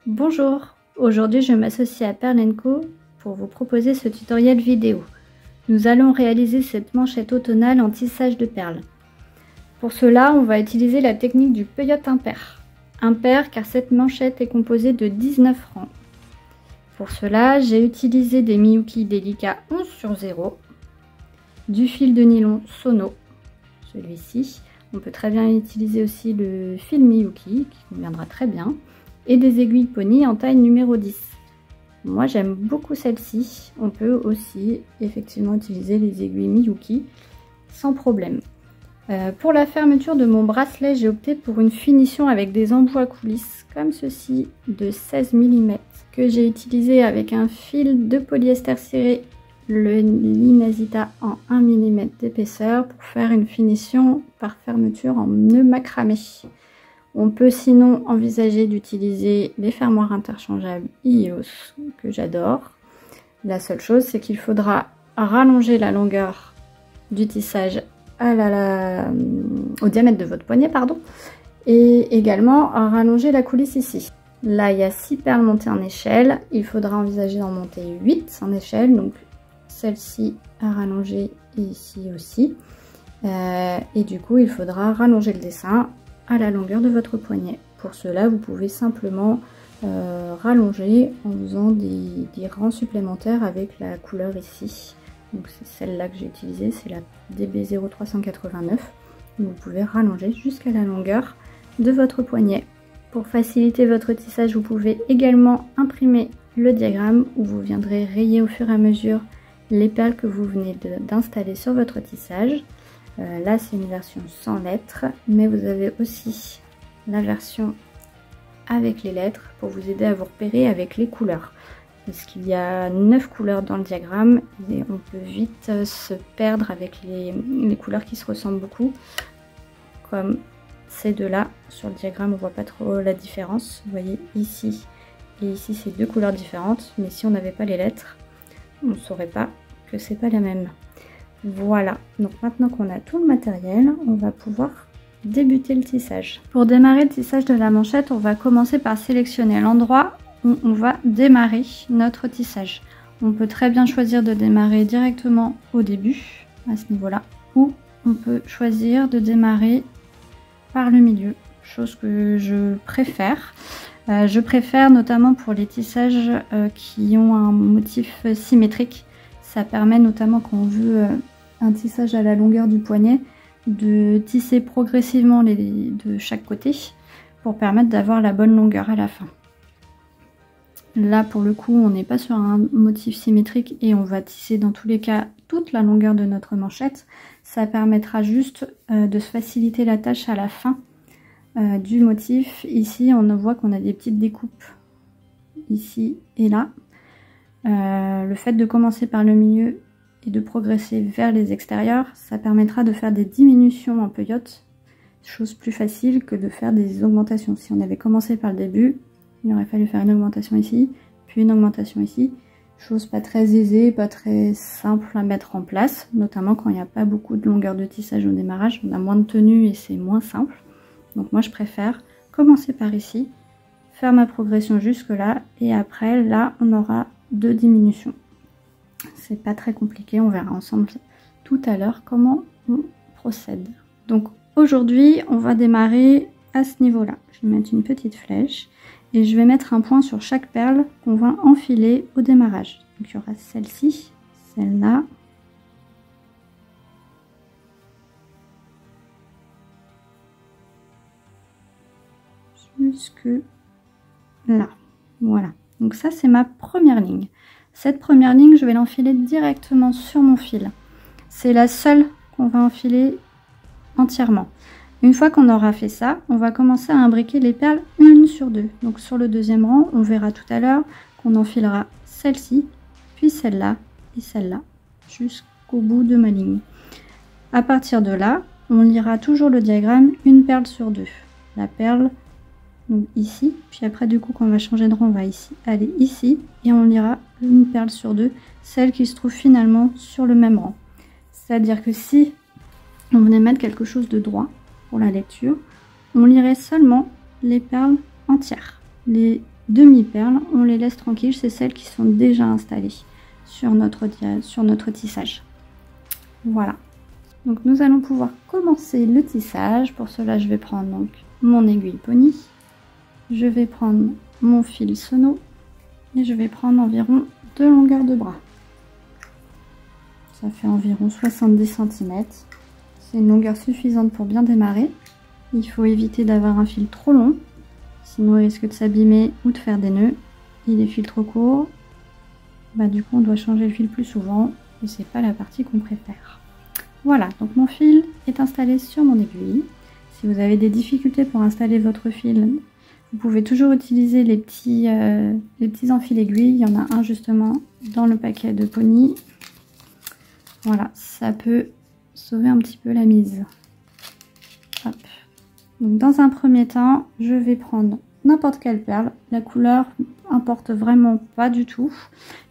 Bonjour, aujourd'hui je m'associe à Perle & Co pour vous proposer ce tutoriel vidéo. Nous allons réaliser cette manchette automnale en tissage de perles. Pour cela, on va utiliser la technique du peyote impair. Impair car cette manchette est composée de 19 rangs. Pour cela, j'ai utilisé des Miyuki délicats 11/0, du fil de nylon Sono, celui-ci. On peut très bien utiliser aussi le fil Miyuki qui conviendra très bien. Et des aiguilles pony en taille numéro 10. Moi j'aime beaucoup celle-ci. On peut aussi effectivement utiliser les aiguilles Miyuki sans problème. Pour la fermeture de mon bracelet, j'ai opté pour une finition avec des embouts à coulisses comme ceci de 16 mm que j'ai utilisé avec un fil de polyester ciré, le Linazita en 1 mm d'épaisseur pour faire une finition par fermeture en nœud macramé. On peut sinon envisager d'utiliser les fermoirs interchangeables IEOS que j'adore. La seule chose, c'est qu'il faudra rallonger la longueur du tissage au diamètre de votre poignet, et également rallonger la coulisse ici. Là, il y a 6 perles montées en échelle. Il faudra envisager d'en monter 8 en échelle, donc celle-ci à rallonger et ici aussi. Et du coup, il faudra rallonger le dessin à la longueur de votre poignet. Pour cela, vous pouvez simplement rallonger en faisant des rangs supplémentaires avec la couleur ici. Donc c'est celle-là que j'ai utilisée, c'est la DB0389. Vous pouvez rallonger jusqu'à la longueur de votre poignet. Pour faciliter votre tissage, vous pouvez également imprimer le diagramme où vous viendrez rayer au fur et à mesure les perles que vous venez d'installer sur votre tissage. Là c'est une version sans lettres, mais vous avez aussi la version avec les lettres pour vous aider à vous repérer avec les couleurs. Parce qu'il y a 9 couleurs dans le diagramme et on peut vite se perdre avec les couleurs qui se ressemblent beaucoup. Comme ces deux-là, sur le diagramme on voit pas trop la différence. Vous voyez ici et ici c'est deux couleurs différentes, mais si on n'avait pas les lettres, on ne saurait pas que c'est pas la même. Voilà, donc maintenant qu'on a tout le matériel, on va pouvoir débuter le tissage. Pour démarrer le tissage de la manchette, on va commencer par sélectionner l'endroit où on va démarrer notre tissage. On peut très bien choisir de démarrer directement au début, à ce niveau-là, ou on peut choisir de démarrer par le milieu, chose que je préfère. Je préfère notamment pour les tissages qui ont un motif symétrique. Ça permet notamment quand on veut un tissage à la longueur du poignet de tisser progressivement de chaque côté pour permettre d'avoir la bonne longueur à la fin. Là pour le coup on n'est pas sur un motif symétrique et on va tisser dans tous les cas toute la longueur de notre manchette. Ça permettra juste de se faciliter la tâche à la fin du motif. Ici on voit qu'on a des petites découpes ici et là. Le fait de commencer par le milieu et de progresser vers les extérieurs, ça permettra de faire des diminutions en peyote, chose plus facile que de faire des augmentations. Si on avait commencé par le début, il aurait fallu faire une augmentation ici, puis une augmentation ici, chose pas très aisée, pas très simple à mettre en place, notamment quand il n'y a pas beaucoup de longueur de tissage au démarrage, on a moins de tenue et c'est moins simple. Donc moi je préfère commencer par ici, faire ma progression jusque là, et après là on aura 2 diminutions. C'est pas très compliqué, on verra ensemble tout à l'heure comment on procède. Donc aujourd'hui on va démarrer à ce niveau là. Je vais mettre une petite flèche et je vais mettre un point sur chaque perle qu'on va enfiler au démarrage. Donc il y aura celle-ci, celle-là, jusque là. Voilà, donc ça c'est ma première ligne. Cette première ligne, je vais l'enfiler directement sur mon fil. C'est la seule qu'on va enfiler entièrement. Une fois qu'on aura fait ça, on va commencer à imbriquer les perles une sur deux. Donc sur le deuxième rang, on verra tout à l'heure qu'on enfilera celle-ci, puis celle-là et celle-là, jusqu'au bout de ma ligne. À partir de là, on lira toujours le diagramme une perle sur deux. La perle donc ici, puis après du coup quand on va changer de rang, on va ici aller ici et on lira une perle sur deux, celle qui se trouve finalement sur le même rang. C'est-à-dire que si on venait mettre quelque chose de droit pour la lecture, on lirait seulement les perles entières. Les demi-perles, on les laisse tranquilles, c'est celles qui sont déjà installées sur notre tissage. Voilà. Donc nous allons pouvoir commencer le tissage. Pour cela, je vais prendre donc mon aiguille pony. Je vais prendre mon fil sono et je vais prendre environ 2 longueurs de bras. Ça fait environ 70 cm. C'est une longueur suffisante pour bien démarrer. Il faut éviter d'avoir un fil trop long, sinon il risque de s'abîmer ou de faire des nœuds. Et les fils trop courts, du coup on doit changer le fil plus souvent et c'est pas la partie qu'on préfère. Voilà, donc mon fil est installé sur mon aiguille. Si vous avez des difficultés pour installer votre fil, vous pouvez toujours utiliser les petits enfils aiguilles. Il y en a un justement dans le paquet de Pony. Voilà, ça peut sauver un petit peu la mise. Hop. Donc dans un premier temps, je vais prendre n'importe quelle perle. La couleur importe vraiment pas du tout,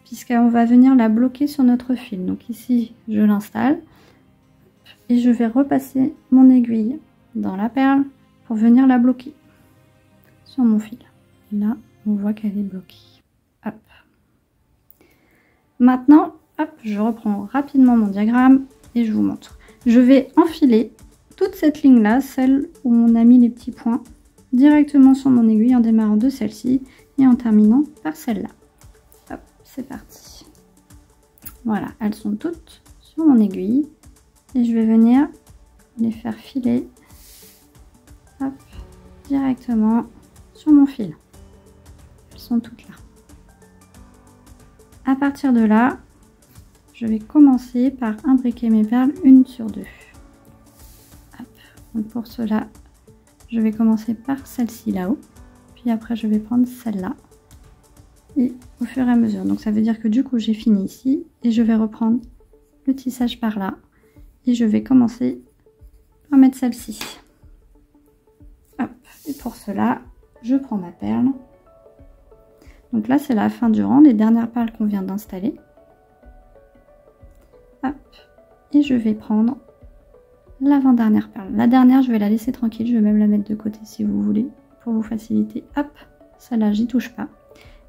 puisqu'on va venir la bloquer sur notre fil. Donc ici, je l'installe. Et je vais repasser mon aiguille dans la perle pour venir la bloquer sur mon fil. Et là, on voit qu'elle est bloquée. Hop. Maintenant, hop, je reprends rapidement mon diagramme et je vous montre. Je vais enfiler toute cette ligne-là, celle où on a mis les petits points, directement sur mon aiguille en démarrant de celle-ci et en terminant par celle-là. Hop, c'est parti. Voilà, elles sont toutes sur mon aiguille. Et je vais venir les faire filer, hop, directement sur mon fil. Elles sont toutes là. À partir de là, je vais commencer par imbriquer mes perles une sur deux. Hop. Donc pour cela, je vais commencer par celle-ci là-haut. Puis après, je vais prendre celle-là. Et au fur et à mesure. Donc ça veut dire que du coup, j'ai fini ici. Et je vais reprendre le tissage par là. Et je vais commencer par mettre celle-ci. Hop. Et pour cela, je prends ma perle. Donc là, c'est la fin du rang, les dernières perles qu'on vient d'installer. Hop. Et je vais prendre l'avant-dernière perle. La dernière, je vais la laisser tranquille. Je vais même la mettre de côté si vous voulez, pour vous faciliter. Hop. Celle-là, j'y touche pas.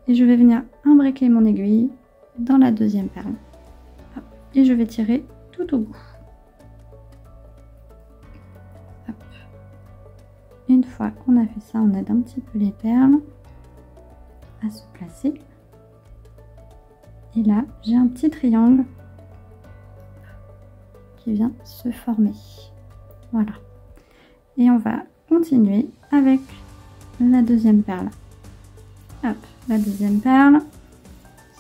Et je vais venir imbriquer mon aiguille dans la deuxième perle. Hop. Et je vais tirer tout au bout. Une fois qu'on a fait ça, on aide un petit peu les perles à se placer. Et là, j'ai un petit triangle qui vient se former. Voilà. Et on va continuer avec la deuxième perle. Hop, la deuxième perle,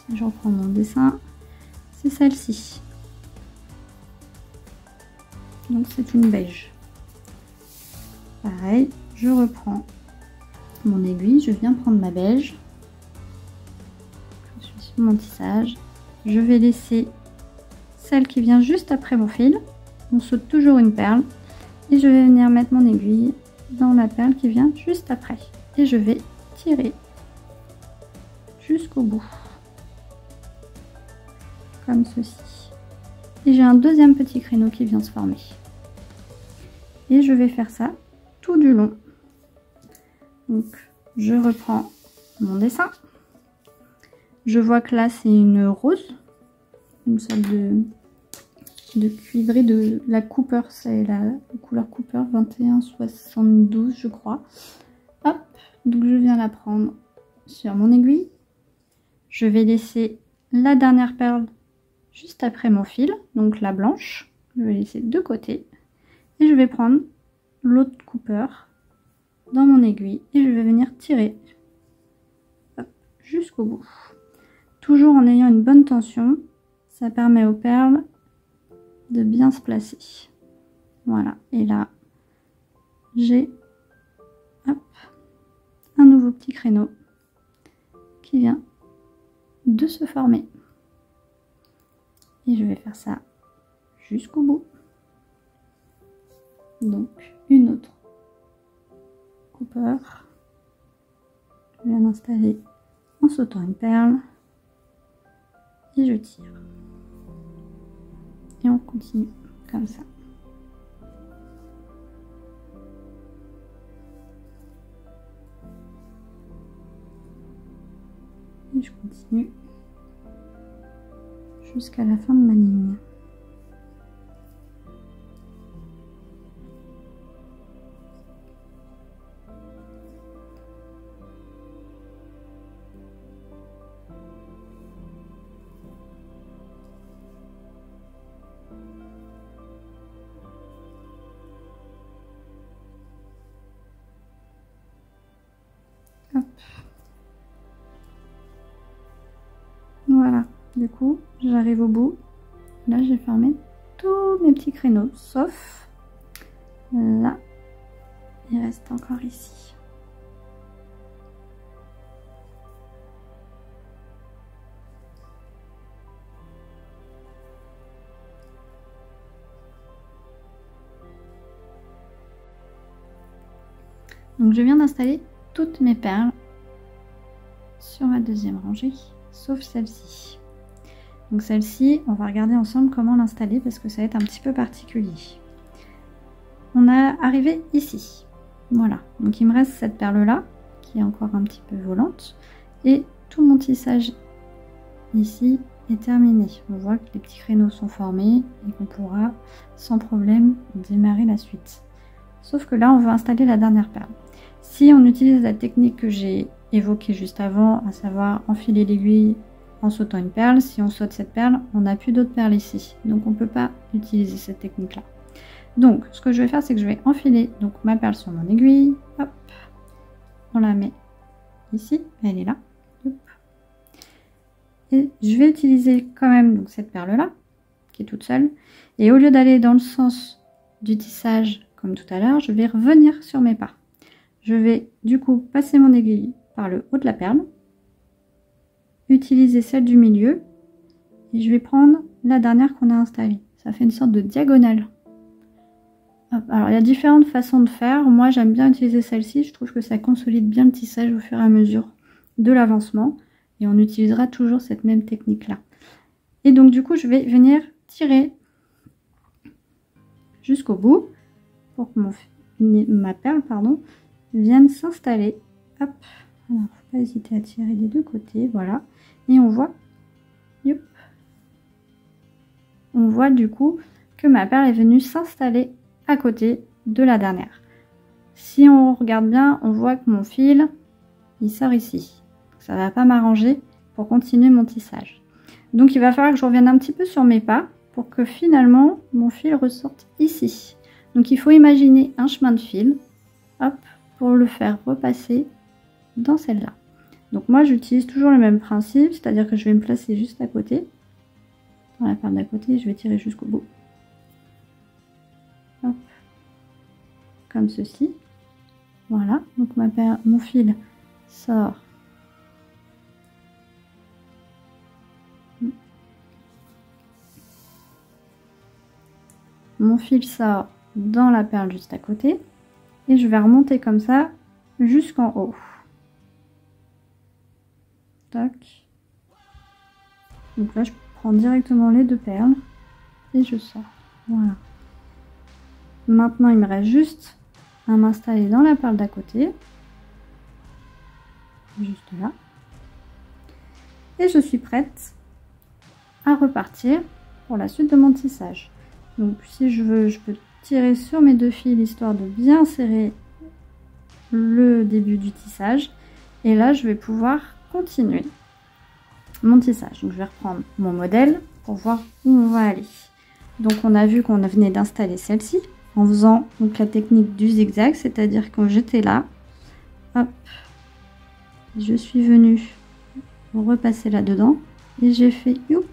si je reprends mon dessin, c'est celle-ci. Donc c'est une beige. Pareil, je reprends mon aiguille, je viens prendre ma beige. Je suis sur mon tissage. Je vais laisser celle qui vient juste après mon fil. On saute toujours une perle. Et je vais venir mettre mon aiguille dans la perle qui vient juste après. Et je vais tirer jusqu'au bout. Comme ceci. Et j'ai un deuxième petit créneau qui vient se former. Et je vais faire ça tout du long. Donc je reprends mon dessin. Je vois que là c'est une rose, une sorte de cuivré de la Cooper, c'est la couleur Cooper 2172 je crois. Hop, donc je viens la prendre sur mon aiguille. Je vais laisser la dernière perle juste après mon fil, donc la blanche. Je vais laisser de côté et je vais prendre l'autre Cooper dans mon aiguille et je vais venir tirer jusqu'au bout. Toujours en ayant une bonne tension, ça permet aux perles de bien se placer. Voilà, et là, j'ai un nouveau petit créneau qui vient de se former. Et je vais faire ça jusqu'au bout. Donc, une autre Cooper. Je viens d'installer en sautant une perle. Et je tire. Et on continue comme ça. Et je continue jusqu'à la fin de ma ligne. Hop. Voilà, du coup, j'arrive au bout. Là, j'ai fermé tous mes petits créneaux, sauf là. Il reste encore ici. Donc, je viens d'installer toutes mes perles sur ma deuxième rangée, sauf celle-ci. Donc celle-ci, on va regarder ensemble comment l'installer parce que ça va être un petit peu particulier. On est arrivé ici. Voilà. Donc il me reste cette perle-là qui est encore un petit peu volante. Et tout mon tissage ici est terminé. On voit que les petits créneaux sont formés et qu'on pourra sans problème démarrer la suite. Sauf que là, on va installer la dernière perle. Si on utilise la technique que j'ai évoquée juste avant, à savoir enfiler l'aiguille en sautant une perle, si on saute cette perle, on n'a plus d'autres perles ici. Donc on ne peut pas utiliser cette technique-là. Donc ce que je vais faire, c'est que je vais enfiler donc ma perle sur mon aiguille. Hop, on la met ici, elle est là. Hop. Et je vais utiliser quand même donc, cette perle-là, qui est toute seule. Et au lieu d'aller dans le sens du tissage, comme tout à l'heure, je vais revenir sur mes pas. Je vais du coup passer mon aiguille par le haut de la perle, utiliser celle du milieu et je vais prendre la dernière qu'on a installée. Ça fait une sorte de diagonale. Hop. Alors il y a différentes façons de faire. Moi j'aime bien utiliser celle-ci. Je trouve que ça consolide bien le tissage au fur et à mesure de l'avancement et on utilisera toujours cette même technique là. Et donc du coup je vais venir tirer jusqu'au bout pour que ma perle vienne s'installer. Hop. Alors, faut pas hésiter à tirer des deux côtés, voilà. Et on voit, yop, on voit du coup que ma perle est venue s'installer à côté de la dernière. Si on regarde bien, on voit que mon fil, il sort ici. Ça va pas m'arranger pour continuer mon tissage. Donc il va falloir que je revienne un petit peu sur mes pas pour que finalement mon fil ressorte ici. Donc il faut imaginer un chemin de fil, hop, pour le faire repasser dans celle-là. Donc moi j'utilise toujours le même principe, c'est-à-dire que je vais me placer juste à côté, dans la perle d'à côté, je vais tirer jusqu'au bout. Hop. Comme ceci. Voilà, donc mon fil sort. Mon fil sort dans la perle juste à côté et je vais remonter comme ça jusqu'en haut. Tac. Donc là je prends directement les deux perles et je sors. Voilà. Maintenant il me reste juste à m'installer dans la perle d'à côté. Juste là. Et je suis prête à repartir pour la suite de mon tissage. Donc si je veux, je peux tirer sur mes deux fils histoire de bien serrer le début du tissage. Et là je vais pouvoir continuer mon tissage. Donc je vais reprendre mon modèle pour voir où on va aller. Donc on a vu qu'on venait d'installer celle-ci en faisant donc la technique du zigzag, c'est-à-dire quand j'étais là, hop, je suis venue repasser là-dedans et j'ai fait youp,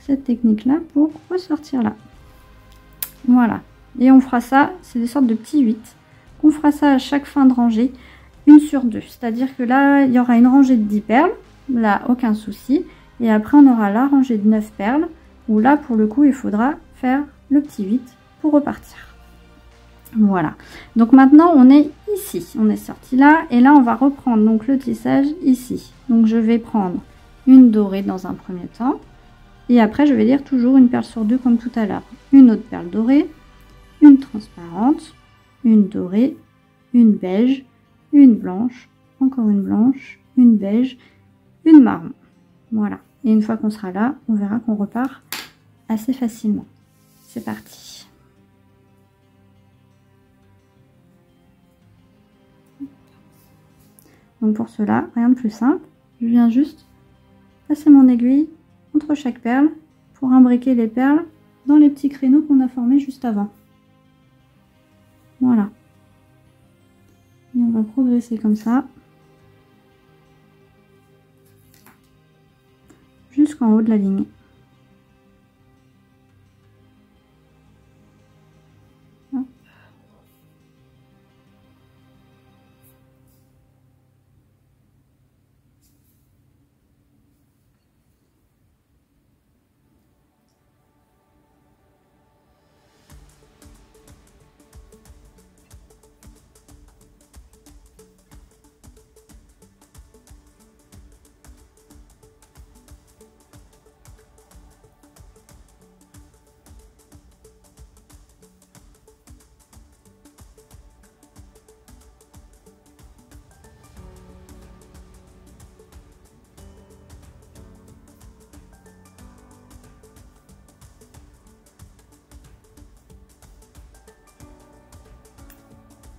cette technique là pour ressortir là. Voilà, et on fera ça, c'est des sortes de petits 8. On fera ça à chaque fin de rangée, une sur deux, c'est-à-dire que là il y aura une rangée de 10 perles, là aucun souci, et après on aura la rangée de 9 perles où là pour le coup il faudra faire le petit 8 pour repartir. Voilà, donc maintenant on est ici, on est sorti là et là on va reprendre donc le tissage ici. Donc je vais prendre une dorée dans un premier temps et après je vais lire toujours une perle sur deux comme tout à l'heure. Une autre perle dorée, une transparente, une dorée, une beige, une blanche, encore une blanche une beige, une marron. Voilà. Et une fois qu'on sera là, on verra qu'on repart assez facilement. C'est parti. Donc pour cela, rien de plus simple. Je viens juste passer mon aiguille entre chaque perle pour imbriquer les perles dans les petits créneaux qu'on a formés juste avant. Voilà. Et on va progresser comme ça jusqu'en haut de la ligne.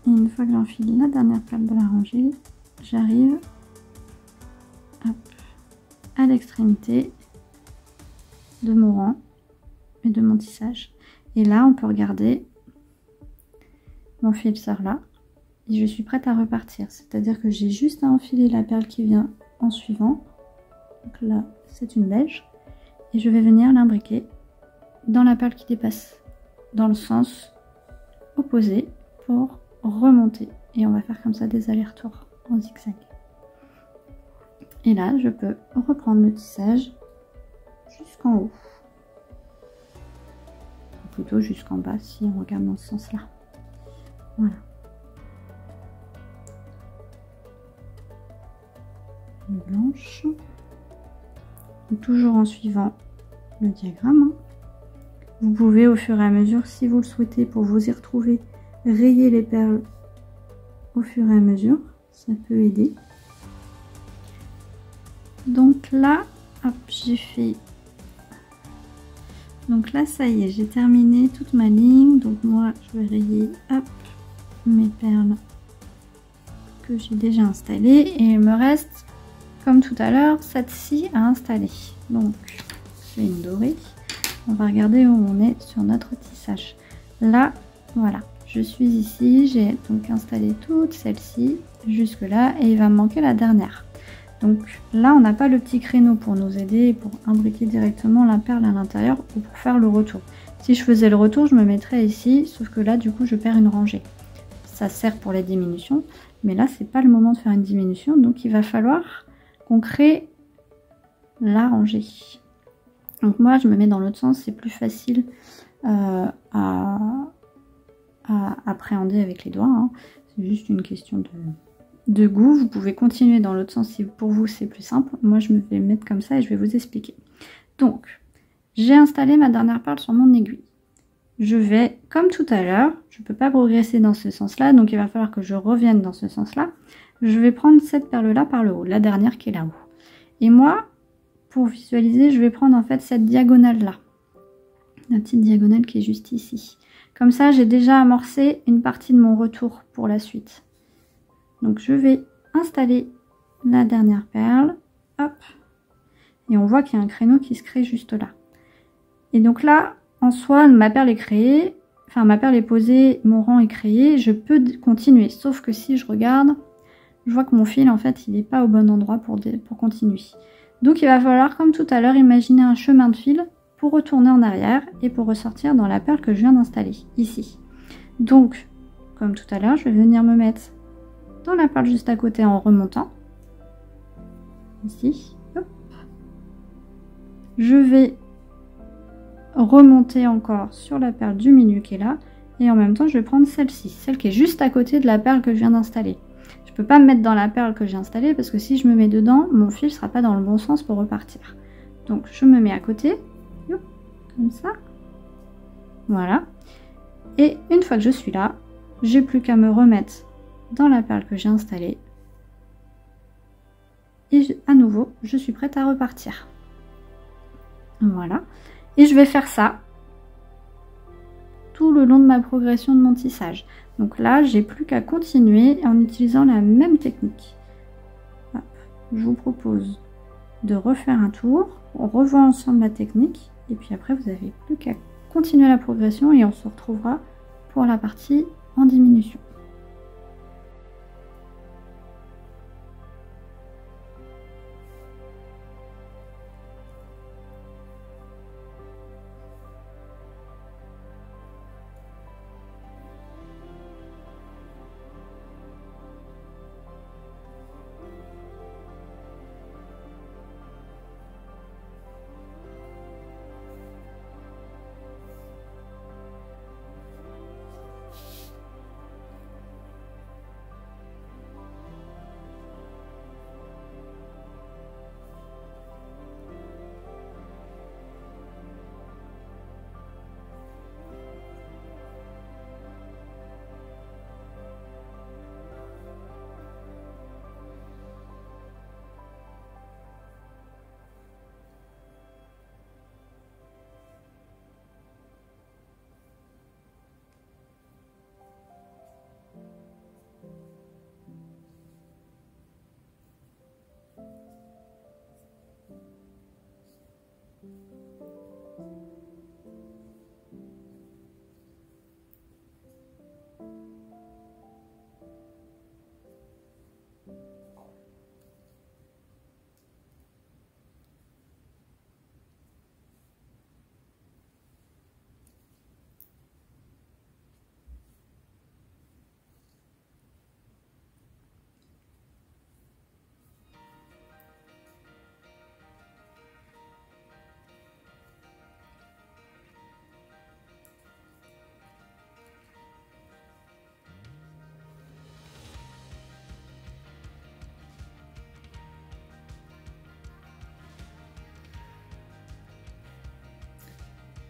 Et une fois que j'enfile la dernière perle de la rangée, j'arrive à l'extrémité de mon rang et de mon tissage. Et là, on peut regarder mon fil sort là et je suis prête à repartir. C'est-à-dire que j'ai juste à enfiler la perle qui vient en suivant. Donc là, c'est une beige. Et je vais venir l'imbriquer dans la perle qui dépasse, dans le sens opposé pour remonter. Et on va faire comme ça des allers-retours en zigzag. Et là, je peux reprendre le tissage jusqu'en haut. Ou plutôt jusqu'en bas si on regarde dans ce sens-là. Voilà. Une blanche. Donc, toujours en suivant le diagramme. Vous pouvez au fur et à mesure, si vous le souhaitez, pour vous y retrouver, rayer les perles au fur et à mesure. Ça peut aider. Donc là, hop, j'ai fait... Donc là, ça y est, j'ai terminé toute ma ligne. Donc moi, je vais rayer, hop, mes perles que j'ai déjà installées. Et il me reste, comme tout à l'heure, cette scie à installer. Donc, c'est une dorée. On va regarder où on est sur notre tissage. Là, voilà, je suis ici. J'ai donc installé toutes celles-ci jusque là. Et il va me manquer la dernière. Donc là, on n'a pas le petit créneau pour nous aider, pour imbriquer directement la perle à l'intérieur ou pour faire le retour. Si je faisais le retour, je me mettrais ici, sauf que là, du coup, je perds une rangée. Ça sert pour les diminutions, mais là, c'est pas le moment de faire une diminution, donc il va falloir qu'on crée la rangée. Donc moi, je me mets dans l'autre sens, c'est plus facile à appréhender avec les doigts. Hein. C'est juste une question de goût. Vous pouvez continuer dans l'autre sens si pour vous c'est plus simple. Moi je me vais mettre comme ça et je vais vous expliquer. Donc j'ai installé ma dernière perle sur mon aiguille. Je vais, comme tout à l'heure, je ne peux pas progresser dans ce sens là, donc il va falloir que je revienne dans ce sens là. Je vais prendre cette perle là par le haut, la dernière qui est là-haut. Et moi, pour visualiser, je vais prendre en fait cette diagonale là, la petite diagonale qui est juste ici. Comme ça, j'ai déjà amorcé une partie de mon retour pour la suite. Donc je vais installer la dernière perle, hop, et on voit qu'il y a un créneau qui se crée juste là. Et donc là, en soi, ma perle est créée, enfin ma perle est posée, mon rang est créé, je peux continuer. Sauf que si je regarde, je vois que mon fil en fait, il n'est pas au bon endroit pour continuer. Donc il va falloir, comme tout à l'heure, imaginer un chemin de fil pour retourner en arrière et pour ressortir dans la perle que je viens d'installer, ici. Donc, comme tout à l'heure, je vais venir me mettre dans la perle juste à côté en remontant. Ici. Hop. Je vais remonter encore sur la perle du milieu qui est là. Et en même temps, je vais prendre celle-ci, celle qui est juste à côté de la perle que je viens d'installer. Je ne peux pas me mettre dans la perle que j'ai installée parce que si je me mets dedans, mon fil ne sera pas dans le bon sens pour repartir. Donc, je me mets à côté. Hop, comme ça. Voilà. Et une fois que je suis là, j'ai plus qu'à me remettre dans la perle que j'ai installée et à nouveau, je suis prête à repartir. Voilà. Et je vais faire ça tout le long de ma progression de mon tissage. Donc là, j'ai plus qu'à continuer en utilisant la même technique. Hop. Je vous propose de refaire un tour. On revoit ensemble la technique. Et puis après, vous n'avez plus qu'à continuer la progression et on se retrouvera pour la partie en diminution.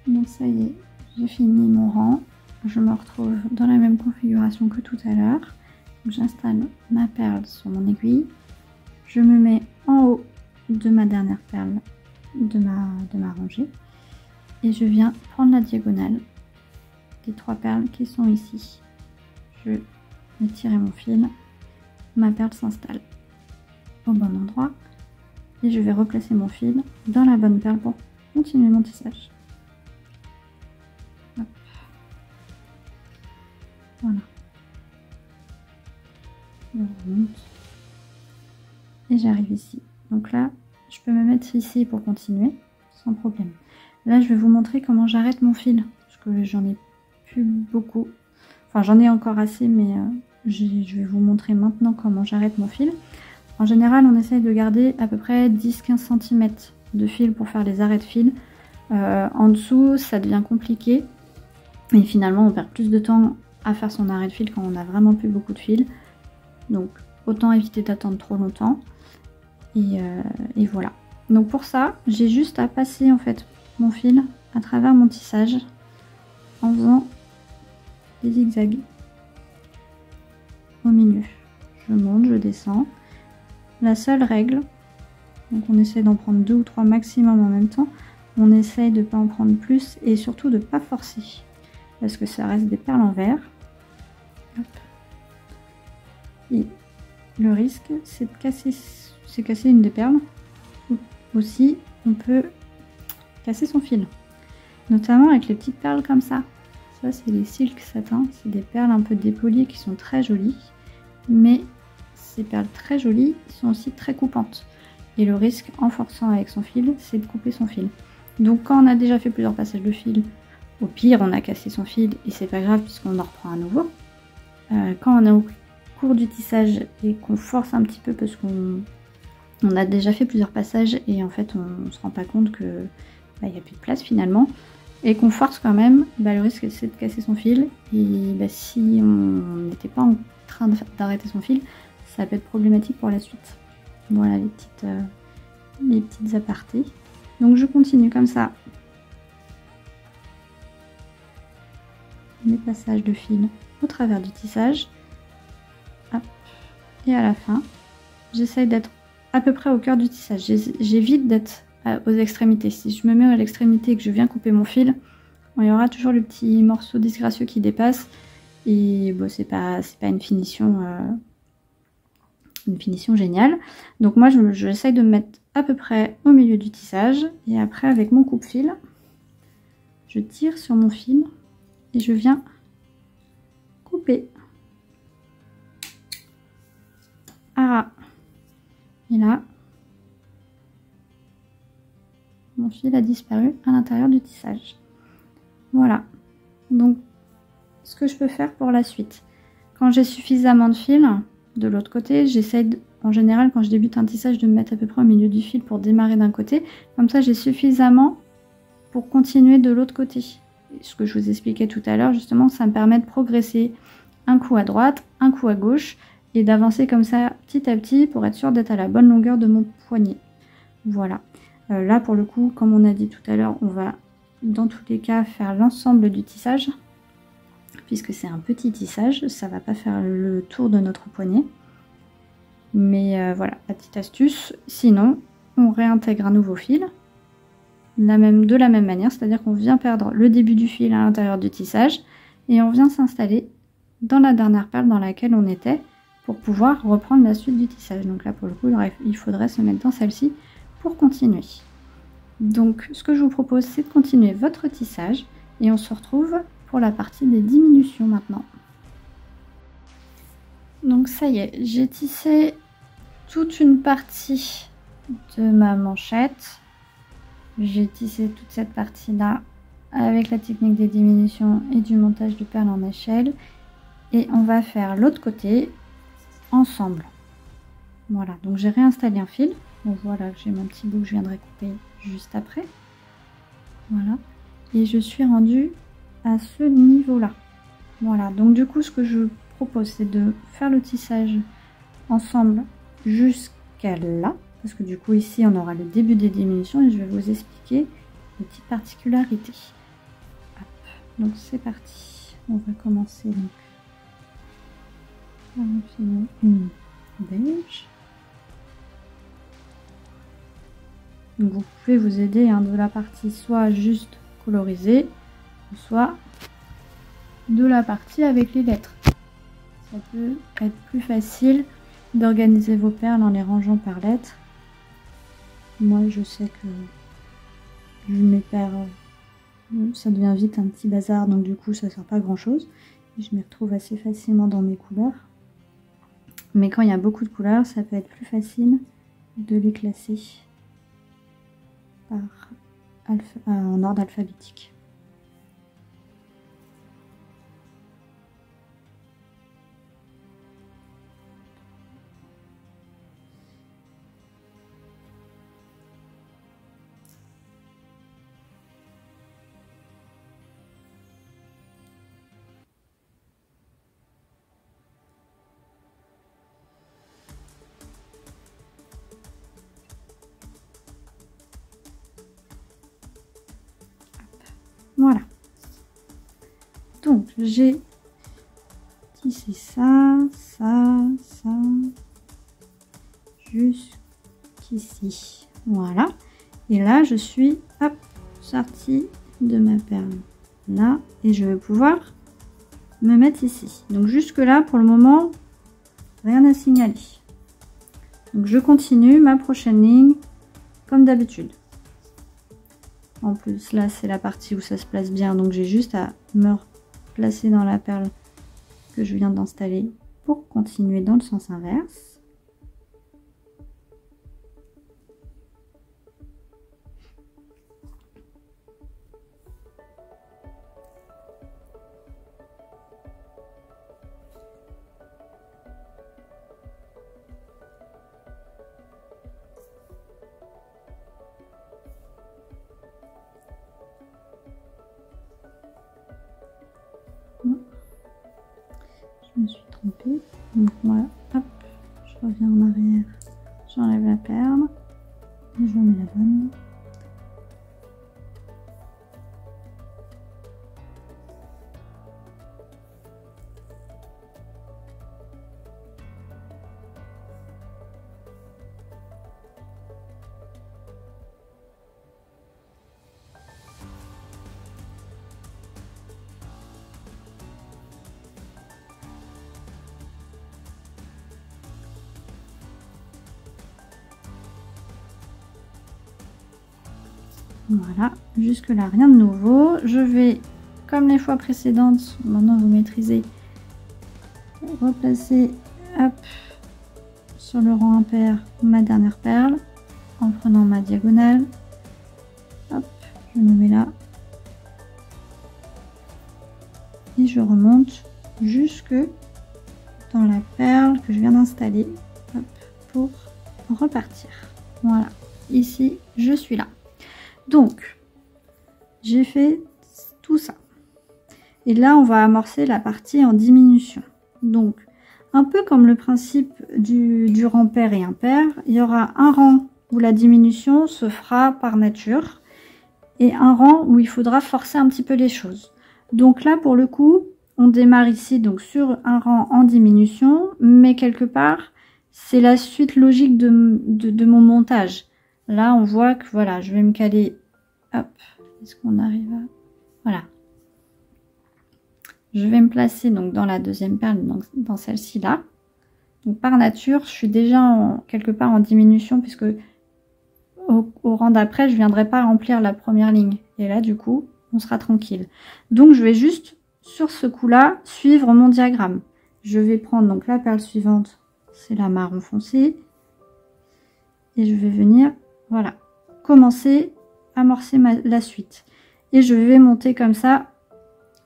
Donc ça y est, j'ai fini mon rang. Je me retrouve dans la même configuration que tout à l'heure. J'installe ma perle sur mon aiguille. Je me mets en haut de ma dernière perle de ma rangée. Et je viens prendre la diagonale des 3 perles qui sont ici. Je vais tirer mon fil. Ma perle s'installe au bon endroit. Et je vais replacer mon fil dans la bonne perle pour continuer mon tissage. Hop. Voilà. Je remonte. Et j'arrive ici. Donc là, je peux me mettre ici pour continuer, sans problème. Là, je vais vous montrer comment j'arrête mon fil, parce que j'en ai plus beaucoup. Enfin, j'en ai encore assez, mais je vais vous montrer maintenant comment j'arrête mon fil. En général, on essaye de garder à peu près 10-15 cm de fil pour faire les arrêts de fil. En dessous, ça devient compliqué. Et finalement, on perd plus de temps à faire son arrêt de fil quand on n'a vraiment plus beaucoup de fil. Donc, autant éviter d'attendre trop longtemps. Et voilà. Donc pour ça, j'ai juste à passer en fait mon fil à travers mon tissage en faisant des zigzags au milieu. Je monte, je descends. La seule règle, donc on essaie d'en prendre 2 ou 3 maximum en même temps. On essaye de ne pas en prendre plus et surtout de ne pas forcer parce que ça reste des perles en verre. Hop. Et le risque, c'est de casser une des perles. Aussi, on peut casser son fil, notamment avec les petites perles comme ça. Ça, c'est les silk satin. C'est des perles un peu dépolies qui sont très jolies, mais ces perles très jolies sont aussi très coupantes. Et le risque, en forçant avec son fil, c'est de couper son fil. Donc, quand on a déjà fait plusieurs passages de fil, au pire, on a cassé son fil et c'est pas grave puisqu'on en reprend à nouveau. Quand on est au cours du tissage et qu'on force un petit peu parce qu'on a déjà fait plusieurs passages et en fait on se rend pas compte que il n'y a plus de place finalement et qu'on force quand même, le risque c'est de casser son fil et si on n'était pas en train d'arrêter son fil, ça peut être problématique pour la suite. Voilà les petites apartés. Donc je continue comme ça mes passages de fil au travers du tissage. Hop. Et à la fin, j'essaye d'être à peu près au cœur du tissage. J'évite d'être aux extrémités. Si je me mets à l'extrémité et que je viens couper mon fil, il y aura toujours le petit morceau disgracieux qui dépasse. Et bon, c'est pas une finition géniale. Donc moi, j'essaye de me mettre à peu près au milieu du tissage. Et après, avec mon coupe-fil, je tire sur mon fil et je viens couper. Ah, et là, mon fil a disparu à l'intérieur du tissage. Voilà. Donc, ce que je peux faire pour la suite. Quand j'ai suffisamment de fil, de l'autre côté, j'essaye, en général, quand je débute un tissage, de me mettre à peu près au milieu du fil pour démarrer d'un côté. Comme ça, j'ai suffisamment pour continuer de l'autre côté. Et ce que je vous expliquais tout à l'heure, justement, ça me permet de progresser un coup à droite, un coup à gauche, et d'avancer comme ça petit à petit pour être sûr d'être à la bonne longueur de mon poignet. Voilà. Là, pour le coup, comme on a dit tout à l'heure, on va dans tous les cas faire l'ensemble du tissage, puisque c'est un petit tissage, ça va pas faire le tour de notre poignet. Mais voilà, la petite astuce. Sinon, on réintègre un nouveau fil, de la même manière, c'est-à-dire qu'on vient perdre le début du fil à l'intérieur du tissage, et on vient s'installer dans la dernière perle dans laquelle on était, pour pouvoir reprendre la suite du tissage. Donc là, pour le coup, il faudrait se mettre dans celle-ci pour continuer. Donc, ce que je vous propose, c'est de continuer votre tissage et on se retrouve pour la partie des diminutions maintenant. Donc ça y est, j'ai tissé toute une partie de ma manchette. J'ai tissé toute cette partie-là avec la technique des diminutions et du montage de perles en échelle. Et on va faire l'autre côté ensemble. Voilà, donc j'ai réinstallé un fil. Donc voilà, j'ai mon petit bout que je viendrai couper juste après. Voilà, et je suis rendue à ce niveau-là. Voilà, donc du coup, ce que je propose, c'est de faire le tissage ensemble jusqu'à là. Parce que du coup, ici, on aura le début des diminutions et je vais vous expliquer les petites particularités. Hop. Donc c'est parti. On va commencer donc par un filon beige. Donc vous pouvez vous aider de la partie soit juste colorisée, soit de la partie avec les lettres. Ça peut être plus facile d'organiser vos perles en les rangeant par lettres. Moi je sais que mes perles, ça devient vite un petit bazar, donc du coup ça sert pas à grand chose. Et je m'y retrouve assez facilement dans mes couleurs. Mais quand il y a beaucoup de couleurs, ça peut être plus facile de les classer en ordre alphabétique. Voilà. Donc j'ai tissé ça, jusqu'ici. Voilà. Et là, je suis sortie de ma perle là et je vais pouvoir me mettre ici. Donc jusque là, pour le moment, rien à signaler. Donc je continue ma prochaine ligne comme d'habitude. En plus, là, c'est la partie où ça se place bien. Donc, j'ai juste à me placer dans la perle que je viens d'installer pour continuer dans le sens inverse. Je me suis trompée. Donc moi, hop, je reviens en arrière, j'enlève la perle et je remets la bonne. Voilà, jusque là rien de nouveau. Je vais, comme les fois précédentes, maintenant vous maîtrisez, replacer hop, sur le rang impair ma dernière perle en prenant ma diagonale. Hop, je me mets là. Et je remonte jusque dans la perle que je viens d'installer pour repartir. Voilà, ici je suis là. Donc, j'ai fait tout ça. Et là, on va amorcer la partie en diminution. Donc, un peu comme le principe du rang pair et impair, il y aura un rang où la diminution se fera par nature et un rang où il faudra forcer un petit peu les choses. Donc là, pour le coup, on démarre ici donc sur un rang en diminution, mais quelque part, c'est la suite logique de mon montage. Là, on voit que voilà, je vais me caler. Hop, est-ce qu'on arrive à... Voilà. Je vais me placer donc dans la deuxième perle, donc dans celle-ci là. Donc par nature, je suis déjà quelque part en diminution puisque au rang d'après, je ne viendrai pas remplir la première ligne. Et là, du coup, on sera tranquille. Donc je vais juste, sur ce coup-là, suivre mon diagramme. Je vais prendre donc la perle suivante, c'est la marron foncé. Et je vais venir, voilà, commencer, amorcer la suite. Et je vais monter comme ça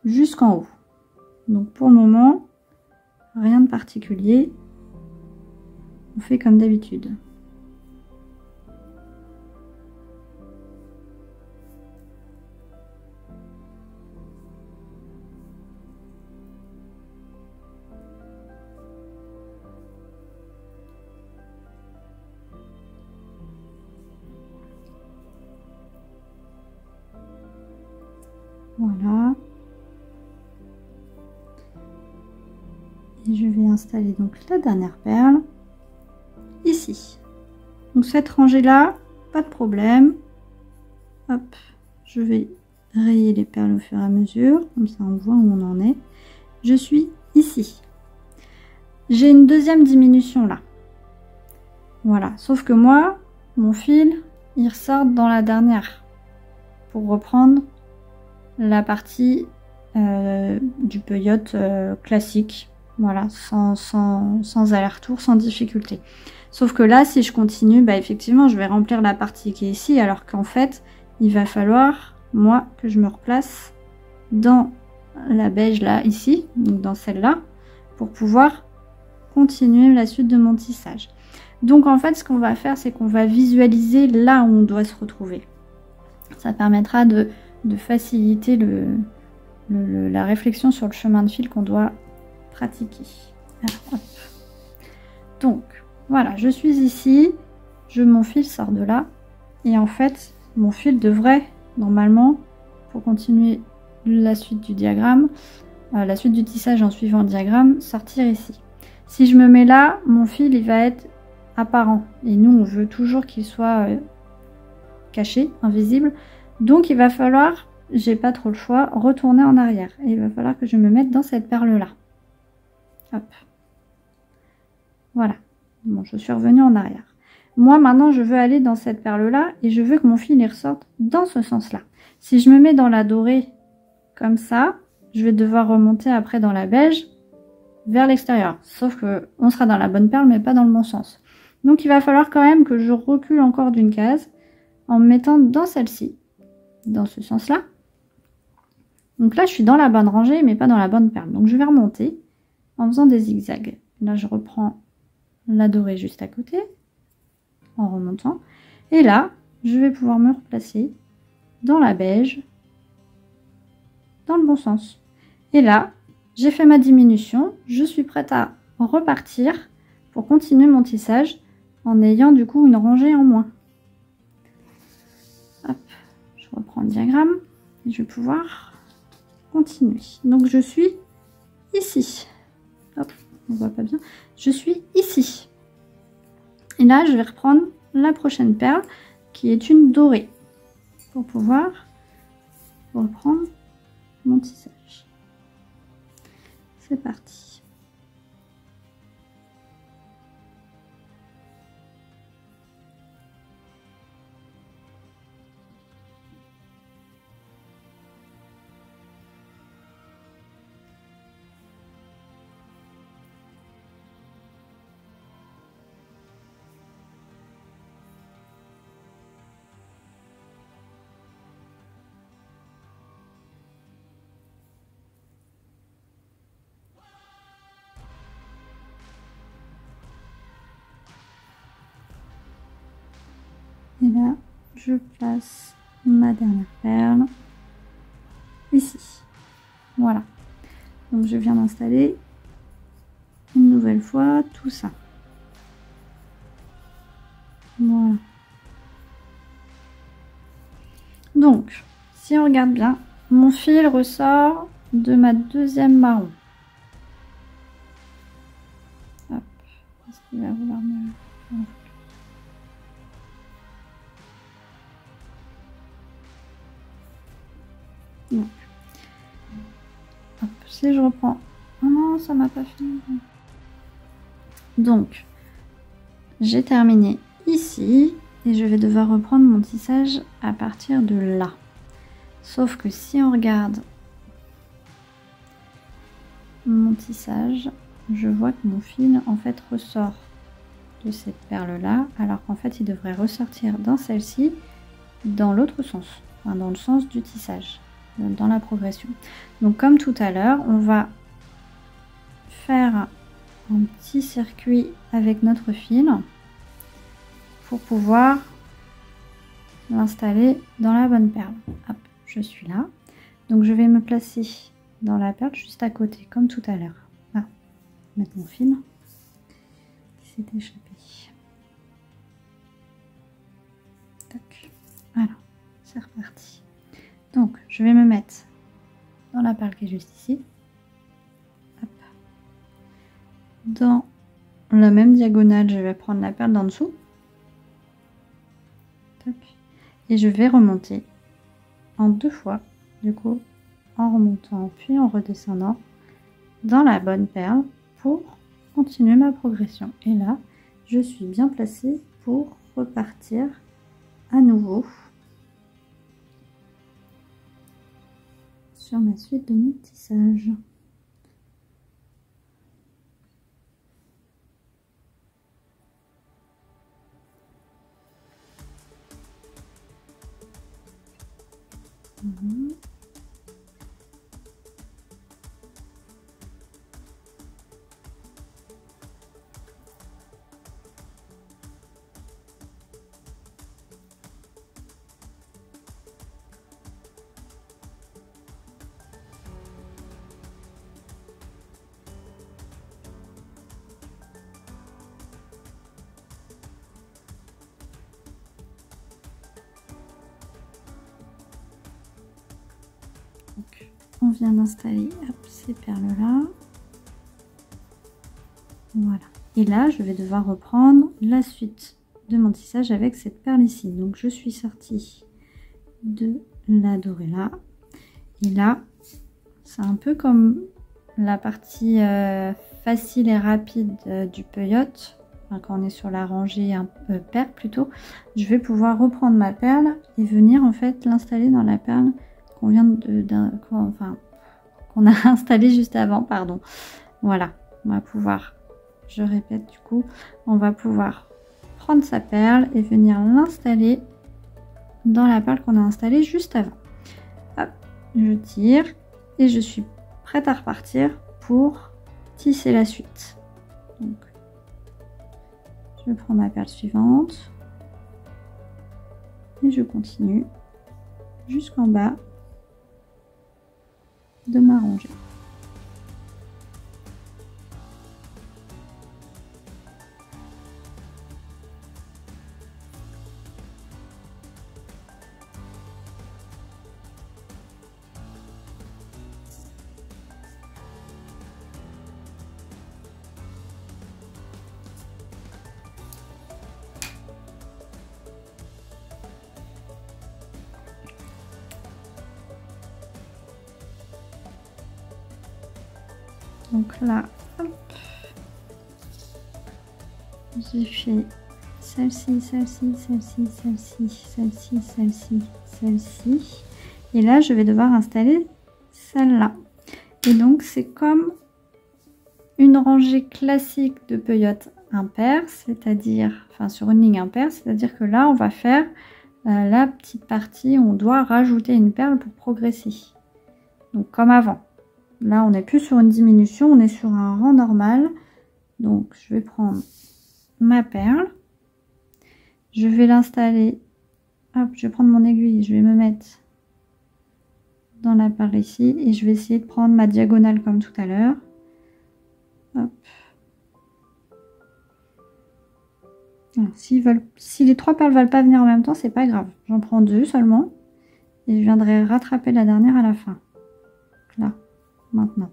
jusqu'en haut. Donc pour le moment, rien de particulier. On fait comme d'habitude. Voilà. Et je vais installer donc la dernière perle ici. Donc cette rangée là, pas de problème. Hop, je vais rayer les perles au fur et à mesure, comme ça on voit où on en est. Je suis ici. J'ai une deuxième diminution là. Voilà, sauf que moi, mon fil, il ressort dans la dernière pour reprendre la partie du peyote classique. Voilà, sans aller-retour, sans difficulté. Sauf que là, si je continue, bah effectivement, je vais remplir la partie qui est ici, alors qu'en fait, il va falloir, moi, que je me replace dans la beige là, ici, donc dans celle-là, pour pouvoir continuer la suite de mon tissage. Donc en fait, ce qu'on va faire, c'est qu'on va visualiser là où on doit se retrouver. Ça permettra de faciliter la réflexion sur le chemin de fil qu'on doit pratiquer. Alors, donc, voilà, je suis ici, mon fil sort de là, et en fait, mon fil devrait, normalement, pour continuer la suite du diagramme, la suite du tissage en suivant le diagramme, sortir ici. Si je me mets là, mon fil, il va être apparent, et nous, on veut toujours qu'il soit caché, invisible, donc il va falloir, j'ai pas trop le choix, retourner en arrière, et il va falloir que je me mette dans cette perle-là. Hop. Voilà. Bon, je suis revenue en arrière. Moi, maintenant, je veux aller dans cette perle-là et je veux que mon fil il ressorte dans ce sens-là. Si je me mets dans la dorée comme ça, je vais devoir remonter après dans la beige vers l'extérieur. Sauf que on sera dans la bonne perle, mais pas dans le bon sens. Donc, il va falloir quand même que je recule encore d'une case en me mettant dans celle-ci, dans ce sens-là. Donc là, je suis dans la bonne rangée, mais pas dans la bonne perle. Donc, je vais remonter en faisant des zigzags. Là, je reprends la dorée juste à côté, en remontant. Et là, je vais pouvoir me replacer dans la beige, dans le bon sens. Et là, j'ai fait ma diminution. Je suis prête à repartir pour continuer mon tissage en ayant du coup une rangée en moins. Hop, je reprends le diagramme et je vais pouvoir continuer. Donc, je suis ici. Hop, on voit pas bien. Je suis ici. Et là, je vais reprendre la prochaine perle qui est une dorée pour pouvoir reprendre mon tissage. C'est parti. Et là, je place ma dernière perle ici. Voilà. Donc je viens d'installer une nouvelle fois tout ça. Voilà. Donc, si on regarde bien, mon fil ressort de ma deuxième marron. Hop. Est-ce qu'il va vouloir me... Donc, hop, si je reprends... Oh non, ça m'a pas fini. Donc, j'ai terminé ici et je vais devoir reprendre mon tissage à partir de là. Sauf que si on regarde mon tissage, je vois que mon fil en fait ressort de cette perle là, alors qu'en fait il devrait ressortir dans celle-ci dans l'autre sens, enfin dans le sens du tissage, dans la progression. Donc comme tout à l'heure, on va faire un petit circuit avec notre fil pour pouvoir l'installer dans la bonne perle. Hop, je suis là. Donc je vais me placer dans la perle juste à côté, comme tout à l'heure. Ah, mettre mon fil qui s'est échappé. Tac. Voilà, c'est reparti. Donc je vais me mettre dans la perle qui est juste ici. Hop. Dans la même diagonale, je vais prendre la perle d'en dessous. Tac. Et je vais remonter en 2 fois, du coup, en remontant puis en redescendant dans la bonne perle pour continuer ma progression. Et là, je suis bien placée pour repartir à nouveau sur ma suite de mon tissage. Donc, on vient d'installer ces perles là. Voilà. Et là, je vais devoir reprendre la suite de mon tissage avec cette perle ici. Donc, je suis sortie de la dorée là. Et là, c'est un peu comme la partie facile et rapide du peyote. Enfin, quand on est sur la rangée perle plutôt. Je vais pouvoir reprendre ma perle et venir en fait l'installer dans la perle qu'on vient qu'on a installé juste avant, pardon. Voilà, on va pouvoir, je répète du coup, on va pouvoir prendre sa perle et venir l'installer dans la perle qu'on a installée juste avant. Hop, je tire et je suis prête à repartir pour tisser la suite. Donc, je prends ma perle suivante et je continue jusqu'en bas de ma rangée. Donc là, j'ai fait celle-ci, celle-ci, celle-ci, celle-ci, celle-ci, celle-ci, celle-ci. Et là, je vais devoir installer celle-là. Et donc, c'est comme une rangée classique de peyote impair, c'est-à-dire, enfin sur une ligne impair, c'est-à-dire que là, on va faire la petite partie où on doit rajouter une perle pour progresser. Donc, comme avant. Là, on n'est plus sur une diminution, on est sur un rang normal. Donc, je vais prendre ma perle. Je vais l'installer hop, je vais prendre mon aiguille, je vais me mettre dans la perle ici et je vais essayer de prendre ma diagonale comme tout à l'heure. Hop. Si les 3 perles ne veulent pas venir en même temps, c'est pas grave. J'en prends 2 seulement et je viendrai rattraper la dernière à la fin. Là, maintenant.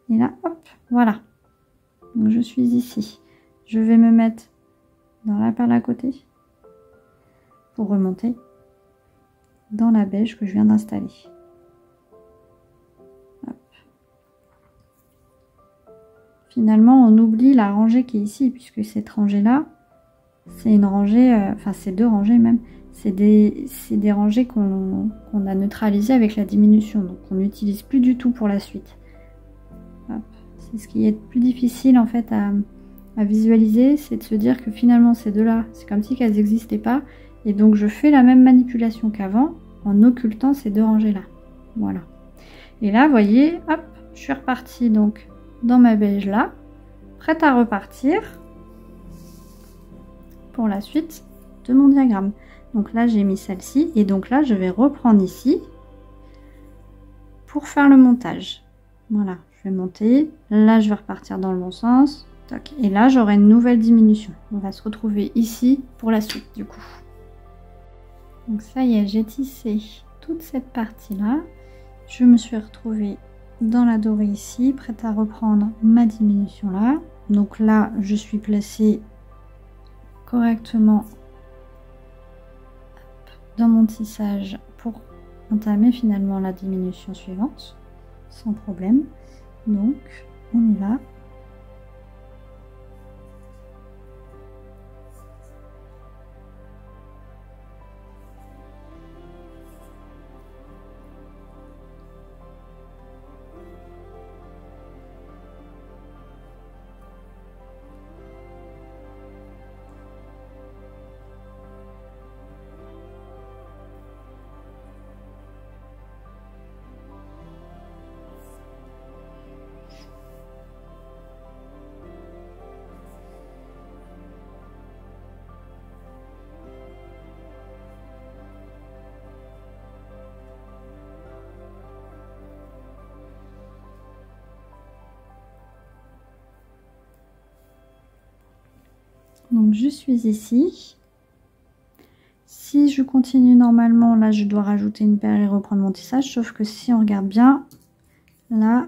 Et là, hop, voilà. Donc je suis ici. Je vais me mettre dans la perle à côté pour remonter dans la beige que je viens d'installer. Finalement, on oublie la rangée qui est ici, puisque cette rangée-là, c'est une rangée, enfin c'est 2 rangées même, c'est des rangées qu'on a neutralisées avec la diminution, donc on n'utilise plus du tout pour la suite. C'est ce qui est plus difficile en fait à visualiser, c'est de se dire que finalement ces deux-là, c'est comme si qu'elles n'existaient pas, et donc je fais la même manipulation qu'avant, en occultant ces 2 rangées-là. Voilà. Et là, vous voyez, hop, je suis repartie donc dans ma beige là, prête à repartir pour la suite de mon diagramme. Donc là j'ai mis celle-ci et donc là je vais reprendre ici pour faire le montage. Voilà, je vais monter, là je vais repartir dans le bon sens, tac, et là j'aurai une nouvelle diminution. On va se retrouver ici pour la suite du coup. Donc ça y est, j'ai tissé toute cette partie là, je me suis retrouvée dans la dorée ici, prête à reprendre ma diminution là. Donc là je suis placée correctement dans mon tissage pour entamer finalement la diminution suivante sans problème. Donc on y va. Donc je suis ici. Si je continue normalement, là je dois rajouter une perle et reprendre mon tissage, sauf que si on regarde bien, là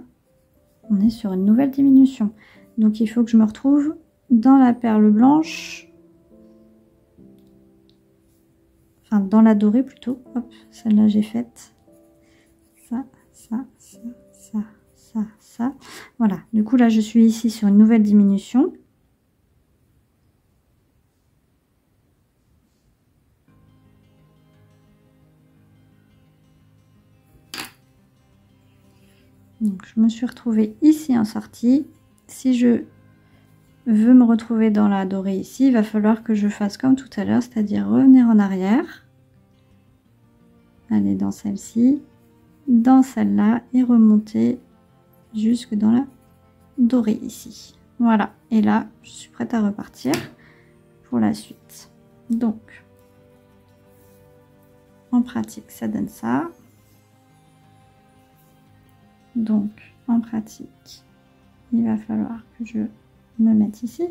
on est sur une nouvelle diminution. Donc il faut que je me retrouve dans la perle blanche, enfin dans la dorée plutôt. Hop, celle-là j'ai faite. Ça, ça, ça, ça, ça, ça. Voilà, du coup là je suis ici sur une nouvelle diminution. Donc, je me suis retrouvée ici en sortie. Si je veux me retrouver dans la dorée ici, il va falloir que je fasse comme tout à l'heure, c'est-à-dire revenir en arrière, aller dans celle-ci, dans celle-là et remonter jusque dans la dorée ici. Voilà, et là, je suis prête à repartir pour la suite. Donc, en pratique, ça donne ça. Donc, en pratique, il va falloir que je me mette ici.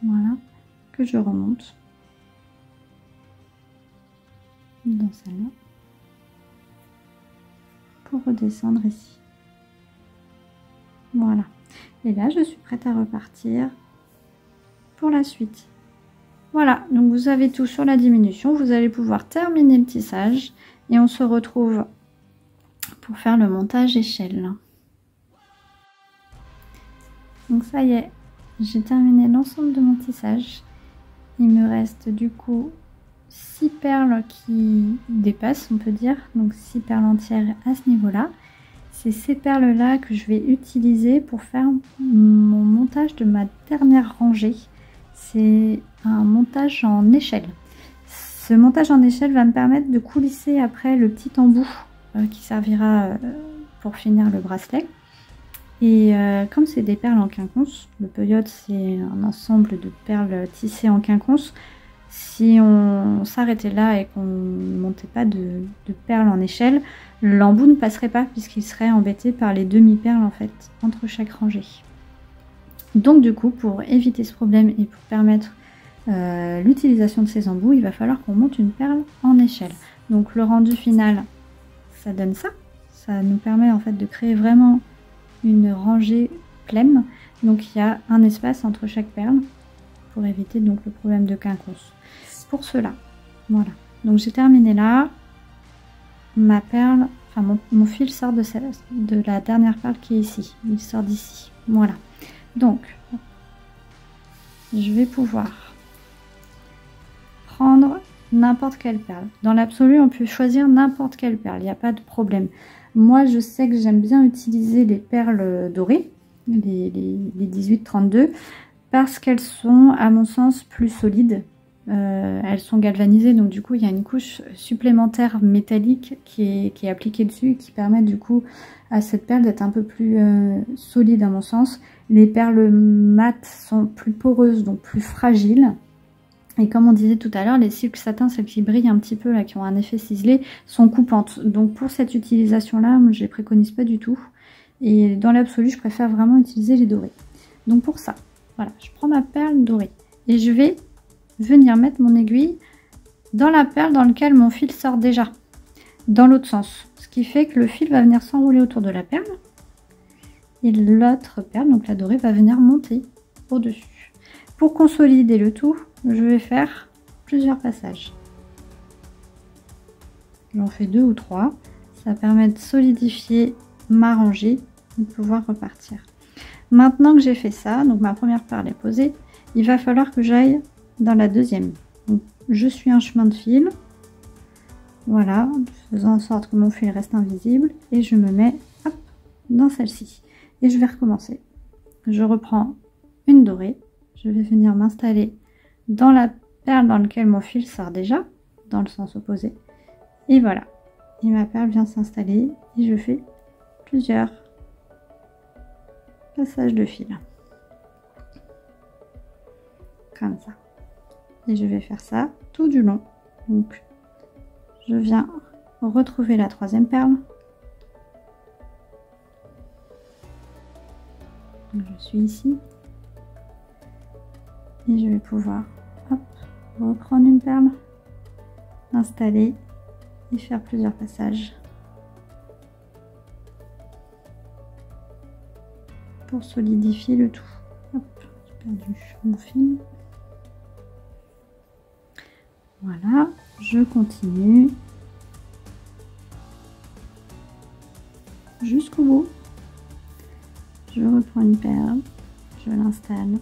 Voilà, que je remonte dans celle-là pour redescendre ici. Voilà. Et là, je suis prête à repartir pour la suite. Voilà, donc vous avez tout sur la diminution. Vous allez pouvoir terminer le tissage. Et on se retrouve pour faire le montage échelle. Donc ça y est, j'ai terminé l'ensemble de mon tissage. Il me reste du coup 6 perles qui dépassent, on peut dire. Donc 6 perles entières à ce niveau-là. C'est ces perles-là que je vais utiliser pour faire mon montage de ma dernière rangée. C'est un montage en échelle. Ce montage en échelle va me permettre de coulisser après le petit embout qui servira pour finir le bracelet. Et comme c'est des perles en quinconce, le peyote c'est un ensemble de perles tissées en quinconce, Si on s'arrêtait là et qu'on ne montait pas de perles en échelle, l'embout ne passerait pas puisqu'il serait embêté par les demi-perles en fait entre chaque rangée. Donc du coup, pour éviter ce problème et pour permettre l'utilisation de ces embouts, il va falloir qu'on monte une perle en échelle. Donc le rendu final, ça donne ça. Ça nous permet en fait de créer vraiment une rangée pleine. Donc il y a un espace entre chaque perle pour éviter donc le problème de quinconce. Pour cela, voilà. Donc j'ai terminé là. Ma perle, enfin mon fil sort de la dernière perle qui est ici. Il sort d'ici. Voilà. Donc je vais pouvoir prendre n'importe quelle perle. Dans l'absolu, on peut choisir n'importe quelle perle, il n'y a pas de problème. Moi, je sais que j'aime bien utiliser les perles dorées, les 18-32, parce qu'elles sont, à mon sens, plus solides. Elles sont galvanisées, donc du coup, il y a une couche supplémentaire métallique qui est appliquée dessus, qui permet du coup à cette perle d'être un peu plus solide, à mon sens. Les perles mates sont plus poreuses, donc plus fragiles. Et comme on disait tout à l'heure, les silk satin, celles qui brillent un petit peu, là, qui ont un effet ciselé, sont coupantes. Donc pour cette utilisation-là, je ne les préconise pas du tout. Et dans l'absolu, je préfère vraiment utiliser les dorés. Donc pour ça, voilà, je prends ma perle dorée. Et je vais venir mettre mon aiguille dans la perle dans laquelle mon fil sort déjà. Dans l'autre sens. Ce qui fait que le fil va venir s'enrouler autour de la perle. Et l'autre perle, donc la dorée, va venir monter au-dessus. Pour consolider le tout, je vais faire plusieurs passages. J'en fais 2 ou 3. Ça permet de solidifier ma rangée et de pouvoir repartir. Maintenant que j'ai fait ça, donc ma première perle est posée, il va falloir que j'aille dans la deuxième. Donc, je suis un chemin de fil. Voilà, en faisant en sorte que mon fil reste invisible. Et je me mets hop, dans celle-ci. Et je vais recommencer. Je reprends une dorée. Je vais venir m'installer dans la perle dans laquelle mon fil sort déjà, dans le sens opposé. Et voilà. Et ma perle vient s'installer et je fais plusieurs passages de fil. Comme ça. Et je vais faire ça tout du long. Donc, je viens retrouver la troisième perle. Donc, je suis ici. Et je vais pouvoir hop, reprendre une perle, installer et faire plusieurs passages pour solidifier le tout. Hop, j'ai perdu mon fil. Voilà, je continue jusqu'au bout. Je reprends une perle, je l'installe.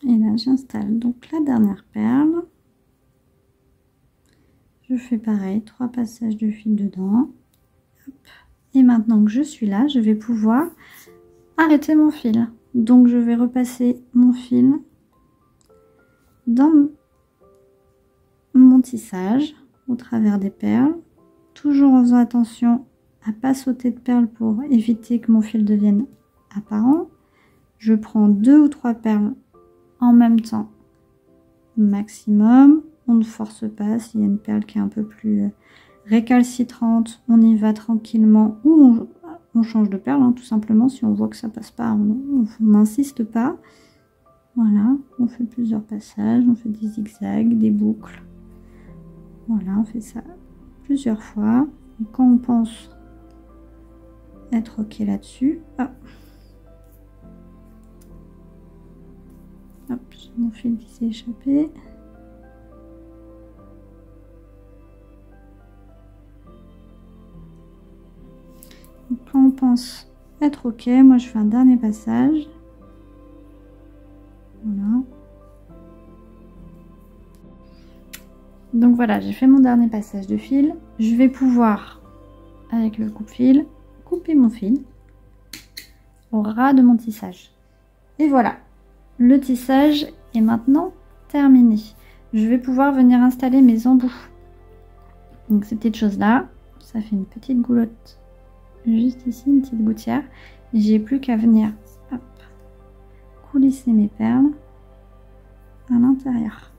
Et là, j'installe donc la dernière perle. Je fais pareil, 3 passages de fil dedans. Hop. Et maintenant que je suis là, je vais pouvoir arrêter mon fil. Donc, je vais repasser mon fil dans mon tissage au travers des perles. Toujours en faisant attention à ne pas sauter de perles pour éviter que mon fil devienne apparent. Je prends 2 ou 3 perles en même temps maximum. On ne force pas. S'il y a une perle qui est un peu plus récalcitrante, on y va tranquillement ou on change de perle, hein, tout simplement. Si on voit que ça passe pas, on n'insiste pas. Voilà, on fait plusieurs passages, on fait des zigzags, des boucles. Voilà, on fait ça plusieurs fois. Et quand on pense être ok là-dessus. Ah. Hop, j'ai mon fil qui s'est échappé. Donc, quand on pense être ok, moi je fais un dernier passage. Voilà. Donc voilà, j'ai fait mon dernier passage de fil. Je vais pouvoir, avec le coupe-fil, couper mon fil au ras de mon tissage. Et voilà, le tissage est maintenant terminé. Je vais pouvoir venir installer mes embouts. Donc ces petites choses là, ça fait une petite goulotte juste ici, une petite gouttière. Et j'ai plus qu'à venir hop, coulisser mes perles à l'intérieur.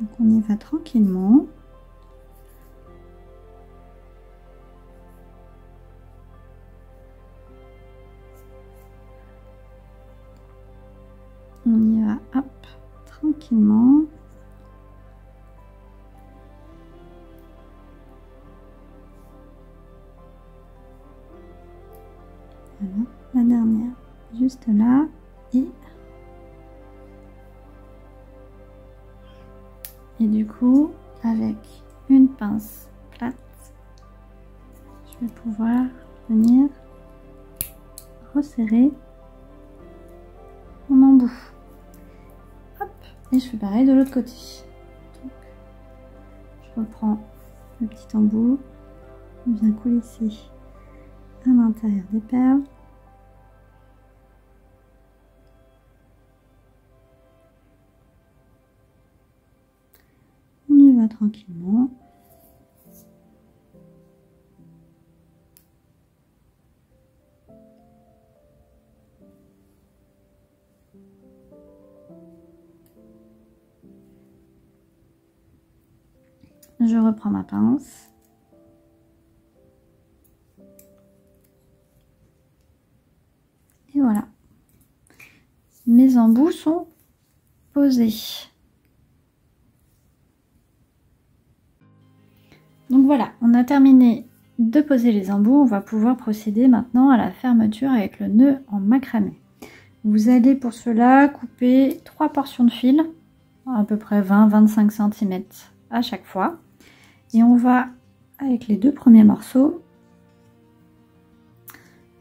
Donc on y va tranquillement. On y va, hop, tranquillement. Voilà, la dernière, juste là. Et du coup, avec une pince plate, je vais pouvoir venir resserrer mon embout. Hop, et je fais pareil de l'autre côté. Donc, je reprends le petit embout, je viens coulisser à l'intérieur des perles. On y va tranquillement. Je reprends ma pince. Et voilà. Mes embouts sont posés. Donc voilà, on a terminé de poser les embouts. On va pouvoir procéder maintenant à la fermeture avec le nœud en macramé. Vous allez pour cela couper 3 portions de fil, à peu près 20-25 cm à chaque fois. Et on va, avec les 2 premiers morceaux,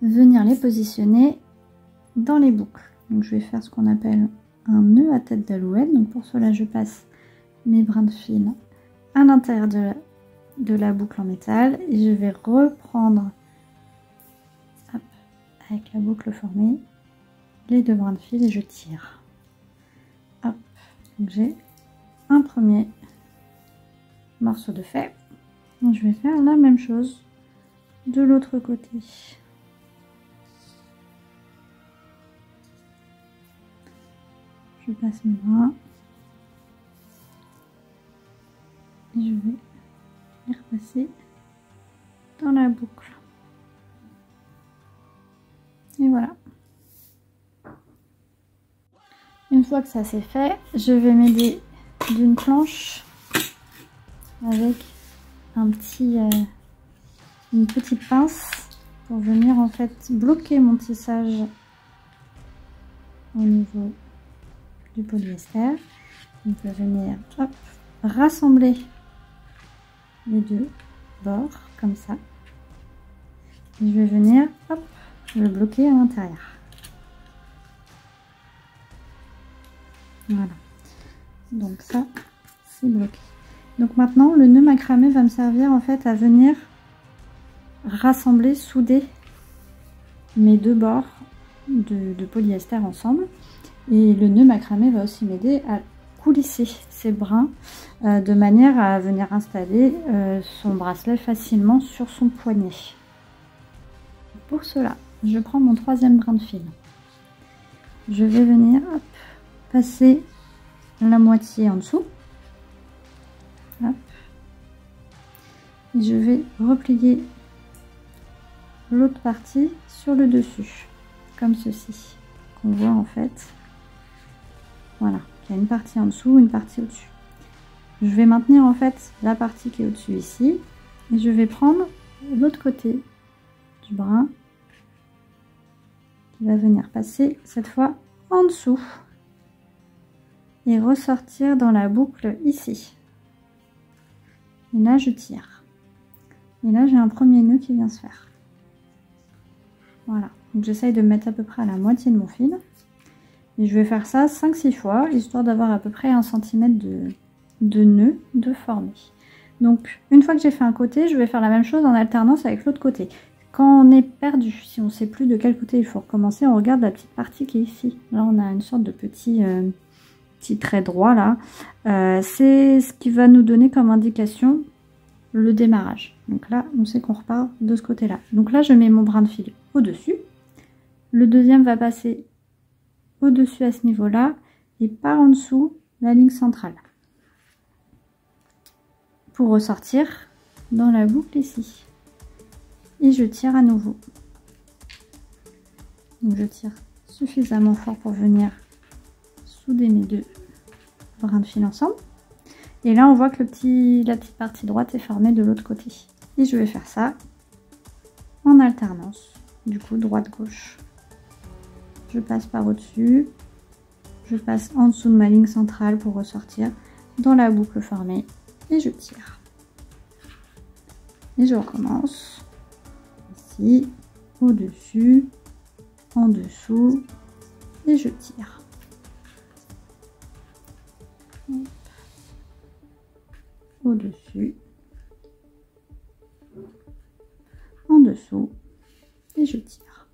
venir les positionner dans les boucles. Donc je vais faire ce qu'on appelle un nœud à tête d'alouette. Donc pour cela, je passe mes brins de fil à l'intérieur de la boucle en métal et je vais reprendre hop, avec la boucle formée les 2 brins de fil et je tire. Hop, donc j'ai un premier morceau de fait. Donc je vais faire la même chose de l'autre côté. Je passe mes brins et je vais les repasser dans la boucle. Et voilà. Une fois que ça c'est fait, je vais m'aider d'une planche avec un petit, une petite pince pour venir en fait bloquer mon tissage au niveau du polyester. On peut venir hop, rassembler les 2 bords comme ça. Et je vais venir hop, le bloquer à l'intérieur. Voilà. Donc ça, c'est bloqué. Donc maintenant, le nœud macramé va me servir en fait à venir rassembler, souder mes 2 bords de polyester ensemble. Et le nœud macramé va aussi m'aider à coulisser ces brins de manière à venir installer son bracelet facilement sur son poignet. Pour cela, je prends mon 3e brin de fil. Je vais venir hop, passer la moitié en dessous. Hop. Et je vais replier l'autre partie sur le dessus, comme ceci, qu'on voit en fait. Voilà, il y a une partie en dessous, une partie au-dessus. Je vais maintenir en fait la partie qui est au-dessus ici, et je vais prendre l'autre côté du brin qui va venir passer cette fois en dessous et ressortir dans la boucle ici. Et là je tire. Et là j'ai un premier nœud qui vient se faire. Voilà, donc j'essaye de mettre à peu près à la moitié de mon fil. Et je vais faire ça 5-6 fois, histoire d'avoir à peu près 1 cm de nœud de formé. Donc une fois que j'ai fait un côté, je vais faire la même chose en alternance avec l'autre côté. Quand on est perdu, si on ne sait plus de quel côté il faut recommencer, on regarde la petite partie qui est ici. Là on a une sorte de petit trait droit là. C'est ce qui va nous donner comme indication le démarrage. Donc là on sait qu'on repart de ce côté là. Donc là je mets mon brin de fil au-dessus. Le deuxième va passer au-dessus à ce niveau-là et par en dessous la ligne centrale. Pour ressortir dans la boucle ici. Et je tire à nouveau. Donc je tire suffisamment fort pour venir souder mes deux brins de fil ensemble. Et là on voit que la petite partie droite est formée de l'autre côté. Et je vais faire ça en alternance. Du coup droite-gauche. Je passe par au-dessus. Je passe en dessous de ma ligne centrale pour ressortir dans la boucle formée. Et je tire. Et je recommence. Ici, au-dessus, en dessous. Et je tire. Au-dessus, en dessous, et je tire.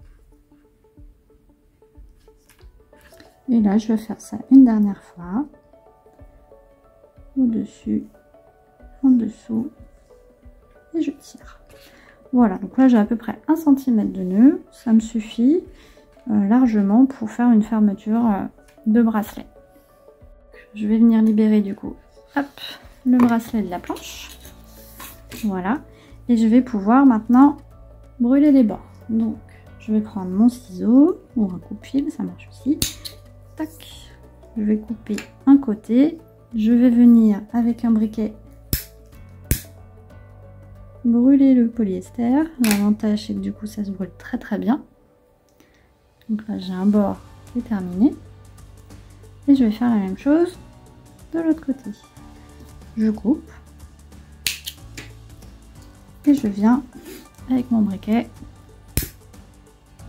Et là, je vais faire ça une dernière fois. Au-dessus, en dessous, et je tire. Voilà, donc là j'ai à peu près 1 cm de nœud. Ça me suffit largement pour faire une fermeture de bracelet. Je vais venir libérer du coup, hop, le bracelet de la planche. Voilà. Et je vais pouvoir maintenant brûler les bords. Donc, je vais prendre mon ciseau ou un coupe-fil, ça marche aussi. Tac. Je vais couper un côté. Je vais venir avec un briquet brûler le polyester. L'avantage c'est que du coup ça se brûle très très bien. Donc là j'ai un bord qui est terminé. Et je vais faire la même chose de l'autre côté. Je coupe. Et je viens avec mon briquet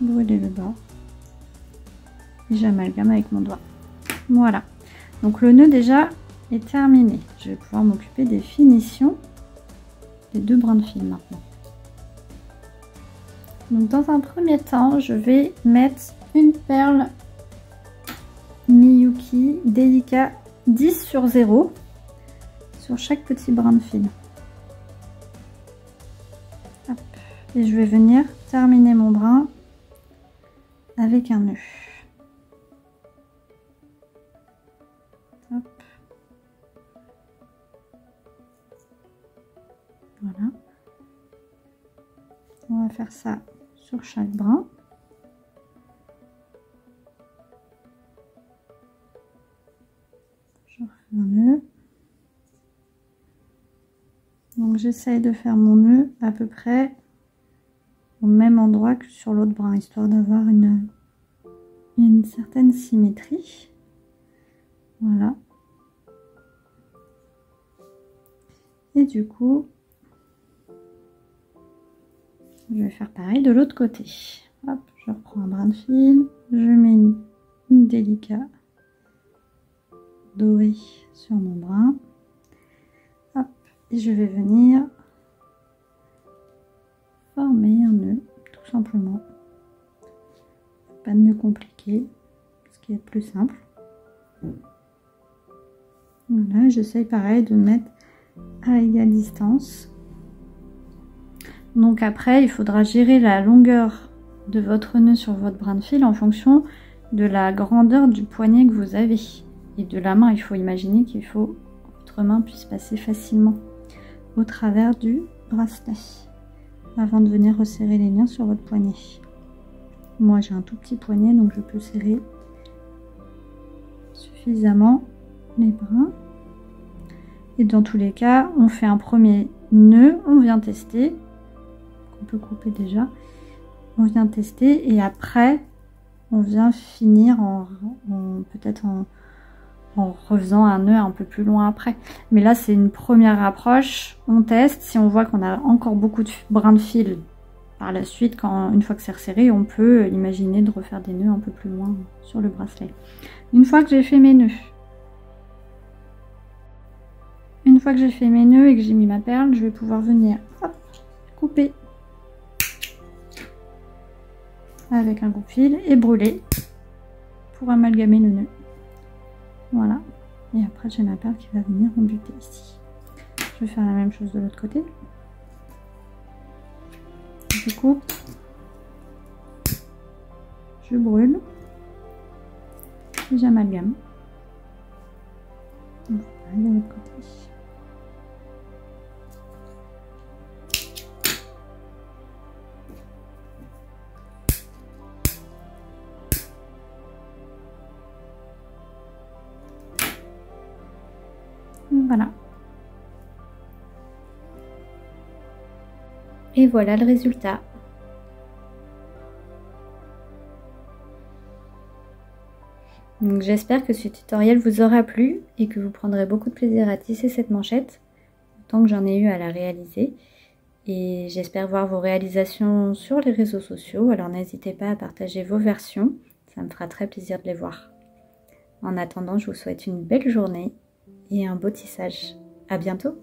brûler le bord. Et j'amalgame avec mon doigt. Voilà. Donc le nœud déjà est terminé. Je vais pouvoir m'occuper des finitions des deux brins de fil maintenant. Donc dans un premier temps, je vais mettre une perle Miyuki Delica 10/0 sur chaque petit brin de fil. Hop. Et je vais venir terminer mon brin avec un nœud. Hop. Voilà. On va faire ça sur chaque brin. Je refais un nœud. Donc j'essaye de faire mon nœud à peu près au même endroit que sur l'autre brin, histoire d'avoir une certaine symétrie. Voilà. Et du coup, je vais faire pareil de l'autre côté. Hop, je reprends un brin de fil, je mets une Delica dorée sur mon brin. Hop, et je vais venir former un nœud, tout simplement. Pas de nœud compliqué, ce qui est le plus simple. Voilà, j'essaye pareil de mettre à égale distance. Donc après, il faudra gérer la longueur de votre nœud sur votre brin de fil en fonction de la grandeur du poignet que vous avez. Et de la main, il faut imaginer qu'il faut que votre main puisse passer facilement au travers du bracelet avant de venir resserrer les liens sur votre poignet. Moi, j'ai un tout petit poignet, donc je peux serrer suffisamment les brins. Et dans tous les cas, on fait un premier nœud, on vient tester. on peut couper déjà. On vient tester et après on vient finir peut-être en refaisant un nœud un peu plus loin après. Mais là c'est une première approche, on teste. Si on voit qu'on a encore beaucoup de brins de fil par la suite, une fois que c'est resserré, on peut imaginer de refaire des nœuds un peu plus loin sur le bracelet. Une fois que j'ai fait mes nœuds, et que j'ai mis ma perle, je vais pouvoir venir couper avec un coupe-fil et brûler pour amalgamer le nœud. Voilà. Et après j'ai ma perle qui va venir embuter ici. Je vais faire la même chose de l'autre côté. Je coupe. Je brûle. Et j'amalgame. Voilà, de l'autre côté. Voilà. Et voilà le résultat. Donc j'espère que ce tutoriel vous aura plu et que vous prendrez beaucoup de plaisir à tisser cette manchette, autant que j'en ai eu à la réaliser. Et j'espère voir vos réalisations sur les réseaux sociaux, alors n'hésitez pas à partager vos versions, ça me fera très plaisir de les voir. En attendant, je vous souhaite une belle journée et un beau tissage. À bientôt!